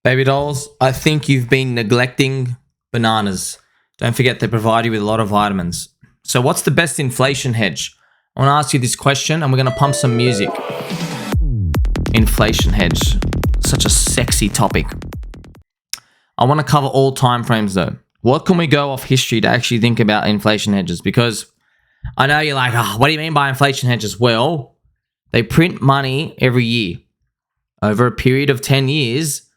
Baby dolls, I think you've been neglecting bananas. Don't forget they provide you with a lot of vitamins. So what's the best inflation hedge? I want to ask you this question and we're going to pump some music. Inflation hedge. Such a sexy topic. I want to cover all time frames though. What can we go off history to actually think about inflation hedges? Because I know you're like, what do you mean by inflation hedges? Well, they print money every year. Over a period of 10 years,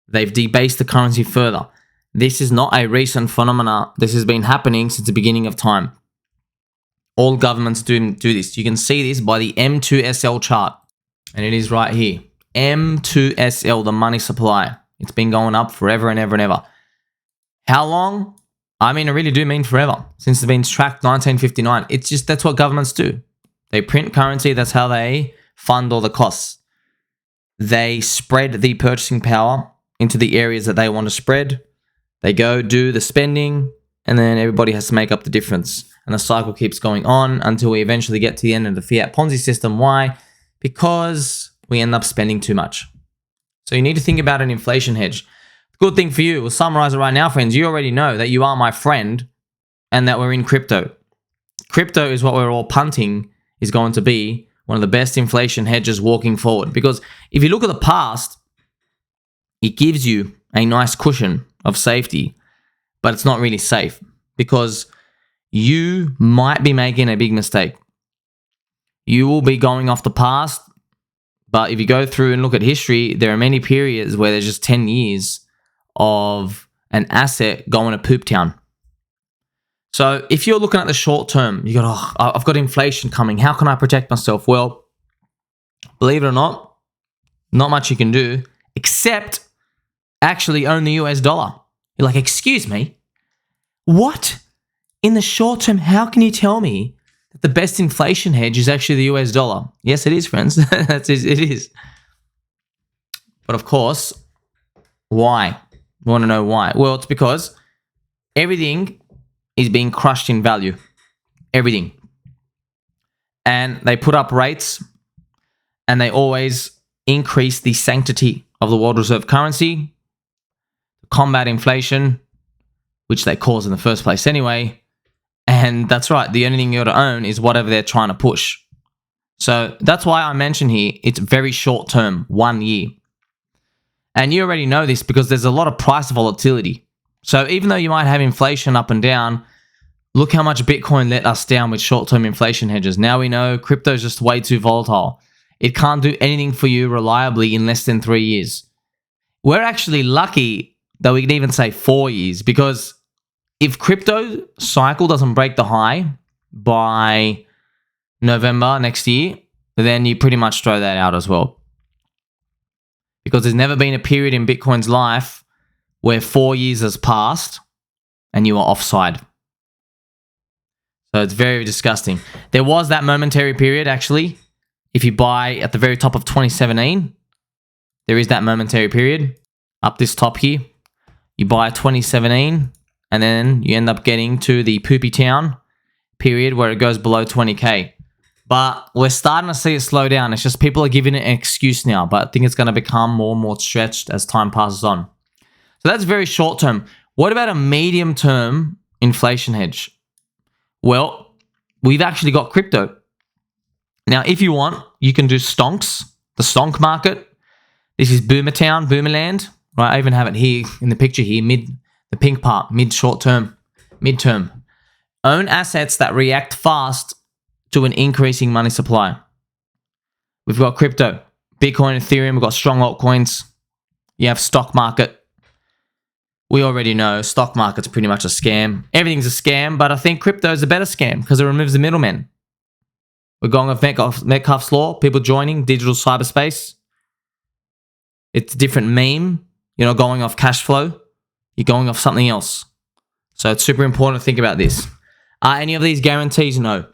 they've debased the currency further. This is not a recent phenomena. This has been happening since the beginning of time. All governments do this. You can see this by the M2SL chart. And it is right here. M2SL, the money supply. It's been going up forever and ever and ever. How long? I mean, I really do mean forever. Since it's been tracked 1959. It's just, that's what governments do. They print currency. That's how they fund all the costs. They spread the purchasing power into the areas that they want to spread. They go do the spending, and then everybody has to make up the difference. And the cycle keeps going on until we eventually get to the end of the fiat Ponzi system. Why? Because we end up spending too much. So you need to think about an inflation hedge. The good thing for you, we'll summarize it right now, friends. You already know that you are my friend and that we're in crypto. Crypto is what we're all punting is going to be one of the best inflation hedges walking forward. Because if you look at the past, it gives you a nice cushion of safety, but it's not really safe because you might be making a big mistake. You will be going off the past, but if you go through and look at history, there are many periods where there's just 10 years of an asset going to poop town. So if you're looking at the short term, you go, I've got inflation coming. How can I protect myself? Well, believe it or not much you can do except actually own the US dollar. You're like, excuse me, what? In the short term, how can you tell me that the best inflation hedge is actually the US dollar? Yes, it is, friends. It is. But of course, why? You want to know why? Well, it's because everything is being crushed in value. Everything. And they put up rates and they always increase the sanctity of the world reserve currency, combat inflation, which they cause in the first place anyway. And that's right, the only thing you're to own is whatever they're trying to push. So that's why I mention here, it's very short term, 1 year. And you already know this because there's a lot of price volatility. So even though you might have inflation up and down, look how much Bitcoin let us down with short-term inflation hedges. Now we know crypto is just way too volatile. It can't do anything for you reliably in less than 3 years. We're actually lucky that we can even say 4 years because if crypto cycle doesn't break the high by November next year, then you pretty much throw that out as well. Because there's never been a period in Bitcoin's life where 4 years has passed and you are offside. So it's very disgusting. There was that momentary period, actually. If you buy at the very top of 2017, there is that momentary period. Up this top here, you buy 2017, and then you end up getting to the poopy town period where it goes below 20K. But we're starting to see it slow down. It's just people are giving it an excuse now, but I think it's going to become more and more stretched as time passes on. So that's very short term. What about a medium term inflation hedge? Well, we've actually got crypto. Now, if you want, you can do stonks, the stonk market. This is Boomertown, Boomerland. Right, I even have it here in the picture here, the pink part, mid-short term, midterm. Own assets that react fast to an increasing money supply. We've got crypto, Bitcoin, Ethereum. We've got strong altcoins. You have stock market. We already know stock market's pretty much a scam. Everything's a scam, but I think crypto is a better scam because it removes the middlemen. We're going with Metcalfe's law, people joining digital cyberspace. It's a different meme. You're not going off cash flow. You're going off something else. So it's super important to think about this. Are any of these guarantees? No.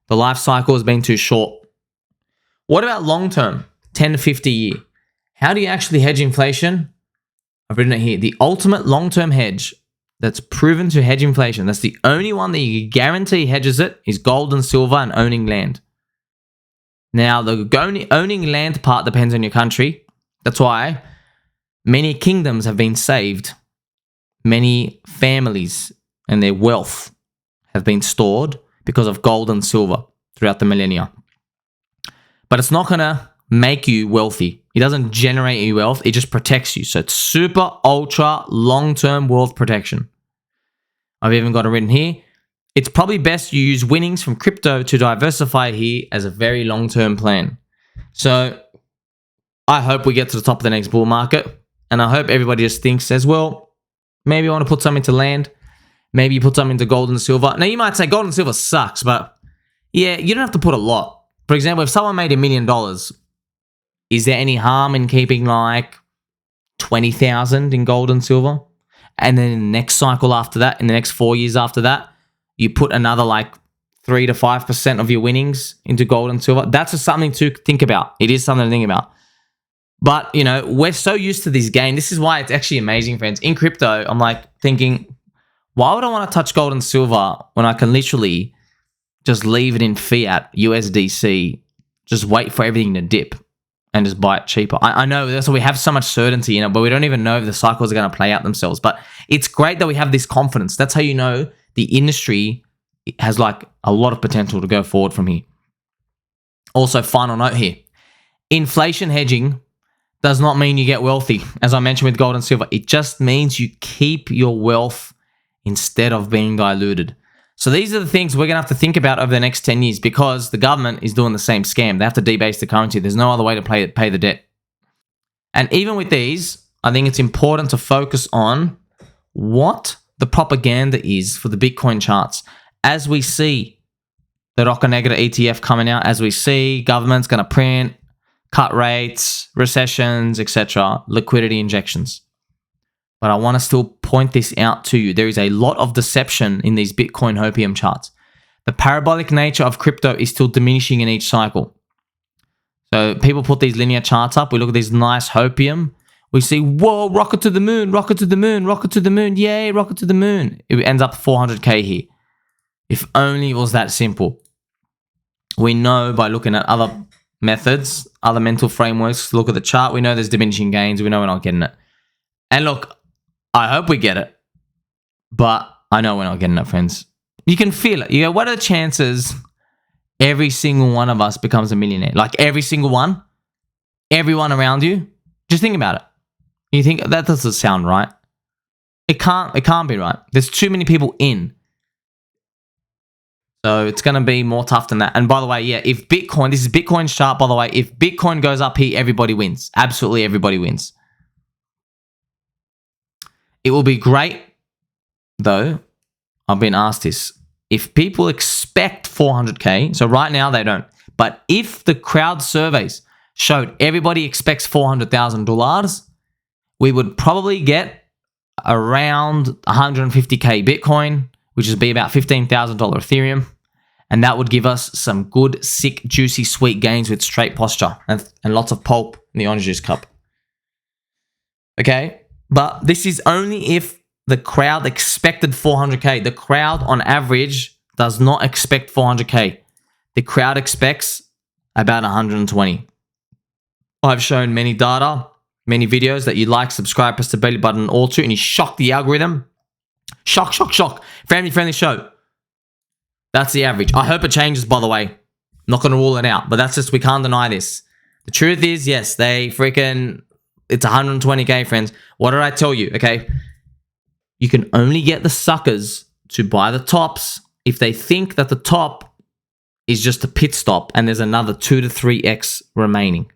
The life cycle has been too short. What about long term? 10 to 50 year. How do you actually hedge inflation? I've written it here. The ultimate long-term hedge that's proven to hedge inflation, that's the only one that you guarantee hedges it, is gold and silver and owning land. Now, the owning land part depends on your country. That's why Many kingdoms have been saved. Many families and their wealth have been stored because of gold and silver throughout the millennia. But it's not going to make you wealthy. It doesn't generate you wealth. It just protects you. So it's super, ultra, long-term wealth protection. I've even got it written here. It's probably best you use winnings from crypto to diversify here as a very long-term plan. So I hope we get to the top of the next bull market. And I hope everybody just thinks as well, maybe I want to put something into land. Maybe you put something into gold and silver. Now, you might say gold and silver sucks, but yeah, you don't have to put a lot. For example, if someone made $1 million, is there any harm in keeping like 20,000 in gold and silver? And then in the next cycle after that, in the next 4 years after that, you put another like 3 to 5% of your winnings into gold and silver. That's just something to think about. It is something to think about. But, you know, we're so used to this game. This is why it's actually amazing, friends. In crypto, I'm like thinking, why would I want to touch gold and silver when I can literally just leave it in fiat, USDC, just wait for everything to dip and just buy it cheaper? I know that's why we have so much certainty in it, but we don't even know if the cycles are going to play out themselves. But it's great that we have this confidence. That's how you know the industry has like a lot of potential to go forward from here. Also, final note here. Inflation hedging does not mean you get wealthy. As I mentioned with gold and silver, it just means you keep your wealth instead of being diluted. So these are the things we're going to have to think about over the next 10 years because the government is doing the same scam. They have to debase the currency. There's no other way to pay the debt. And even with these, I think it's important to focus on what the propaganda is for the Bitcoin charts. As we see the Rocket Negative ETF coming out, as we see government's going to print, cut rates, recessions, etc., liquidity injections. But I want to still point this out to you. There is a lot of deception in these Bitcoin Hopium charts. The parabolic nature of crypto is still diminishing in each cycle. So people put these linear charts up. We look at this nice Hopium. We see, whoa, rocket to the moon, rocket to the moon, rocket to the moon. Yay, rocket to the moon. It ends up 400K here. If only it was that simple. We know by looking at other methods, other mental frameworks, look at the chart, we know there's diminishing gains. We know we're not getting it. And look, I hope we get it, but I know we're not getting it, friends. You can feel it. You go, what are the chances every single one of us becomes a millionaire? Like every single one? Everyone around you? Just think about it. You think, that doesn't sound right. It can't be right. There's too many people in. So it's going to be more tough than that. And by the way, yeah, if Bitcoin, this is Bitcoin's chart, by the way, if Bitcoin goes up here, everybody wins. Absolutely everybody wins. It will be great, though. I've been asked this. If people expect 400K, so right now they don't, but if the crowd surveys showed everybody expects $400,000, we would probably get around 150K Bitcoin, which would be about $15,000 Ethereum. And that would give us some good, sick, juicy, sweet gains with straight posture and lots of pulp in the orange juice cup. Okay? But this is only if the crowd expected 400K. The crowd, on average, does not expect 400K. The crowd expects about 120. I've shown many data, many videos that you like, subscribe, press the belly button, all to, and you shock the algorithm. Shock, shock, shock. Family-friendly show. That's the average. I hope it changes, by the way. Not going to rule it out, but that's just, we can't deny this. The truth is, yes, they freaking... It's 120K, friends. What did I tell you? Okay. You can only get the suckers to buy the tops if they think that the top is just a pit stop and there's another 2 to 3x remaining.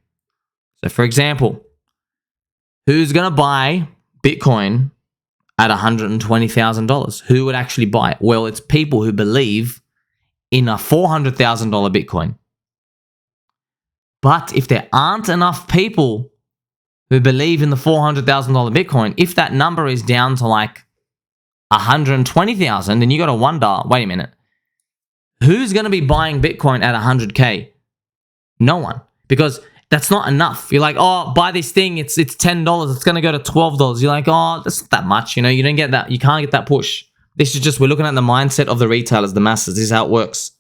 So, for example, who's going to buy Bitcoin at $120,000? Who would actually buy it? Well, it's people who believe in a $400,000 Bitcoin. But if there aren't enough people who believe in the $400,000 Bitcoin, if that number is down to like 120,000, then you got to wonder, wait a minute, who's going to be buying Bitcoin at 100K? No one, because that's not enough. You're like, oh, buy this thing, it's $10, it's going to go to $12. You're like, oh, that's not that much, you know, you don't get that, you can't get that push. This is just, we're looking at the mindset of the retailers, the masses. This is how it works.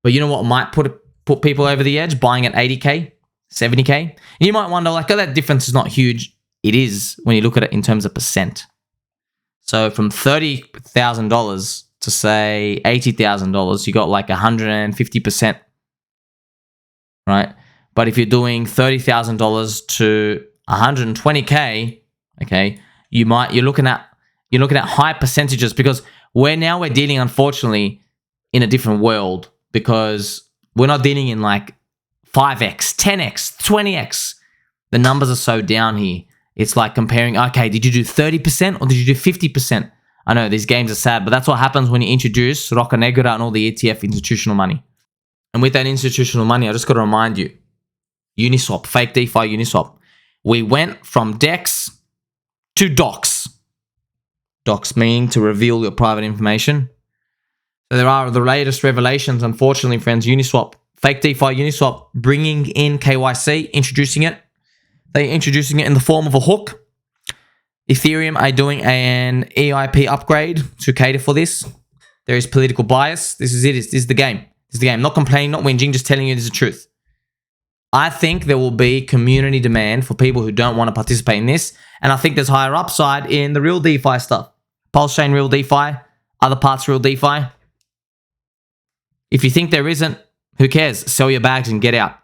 But you know what might put people over the edge? Buying at 80K. 70K. And you might wonder, like, oh, that difference is not huge. It is when you look at it in terms of percent. So from $30,000 to say $80,000, you got like 150%, right? But if you're doing $30,000 to 120K, okay, you're looking at high percentages, because we're dealing, unfortunately, in a different world, because we're not dealing in like 5x, 10x, 20x. The numbers are so down here. It's like comparing, okay, did you do 30% or did you do 50%? I know these games are sad, but that's what happens when you introduce Roca Negra and all the ETF institutional money. And with that institutional money, I just got to remind you, Uniswap, fake DeFi Uniswap. We went from DEX to docs. Docs meaning to reveal your private information. So there are the latest revelations, unfortunately, friends. Uniswap, fake DeFi Uniswap, bringing in KYC, introducing it. They're introducing it in the form of a hook. Ethereum are doing an EIP upgrade to cater for this. There is political bias. This is it. This is the game. This is the game. Not complaining, not whinging, just telling you this is the truth. I think there will be community demand for people who don't want to participate in this. And I think there's higher upside in the real DeFi stuff. Pulse Chain real DeFi, other parts real DeFi. If you think there isn't, who cares? Sell your bags and get out.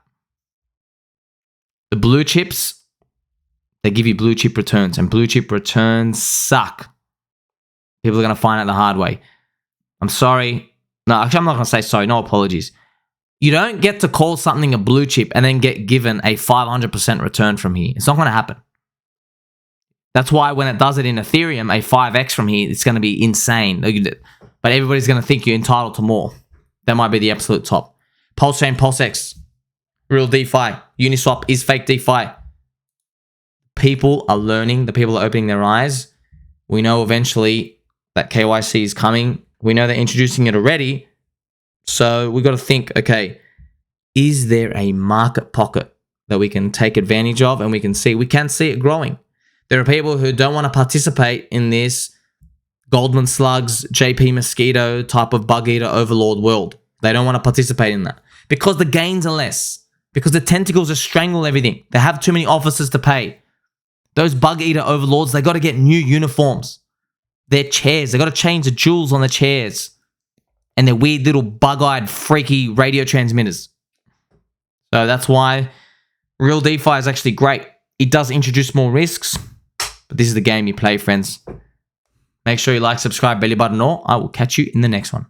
The blue chips, they give you blue chip returns, and blue chip returns suck. People are going to find out the hard way. I'm sorry. No, actually, I'm not going to say sorry. No apologies. You don't get to call something a blue chip and then get given a 500% return from here. It's not going to happen. That's why when it does it in Ethereum, a 5x from here, it's going to be insane. But everybody's going to think you're entitled to more. That might be the absolute top. Pulse Chain, PulseX, real DeFi. Uniswap is fake DeFi. People are learning. The people are opening their eyes. We know eventually that KYC is coming. We know they're introducing it already. So we got to think, okay, is there a market pocket that we can take advantage of, and we can see it growing? There are people who don't want to participate in this Goldman Slugs, JP Mosquito type of bug eater overlord world. They don't want to participate in that because the gains are less, because the tentacles are strangle everything. They have too many officers to pay. Those bug eater overlords, they got to get new uniforms. Their chairs, they got to change the jewels on the chairs and their weird little bug-eyed freaky radio transmitters. So that's why real DeFi is actually great. It does introduce more risks, but this is the game you play, friends. Make sure you like, subscribe, belly button, or I will catch you in the next one.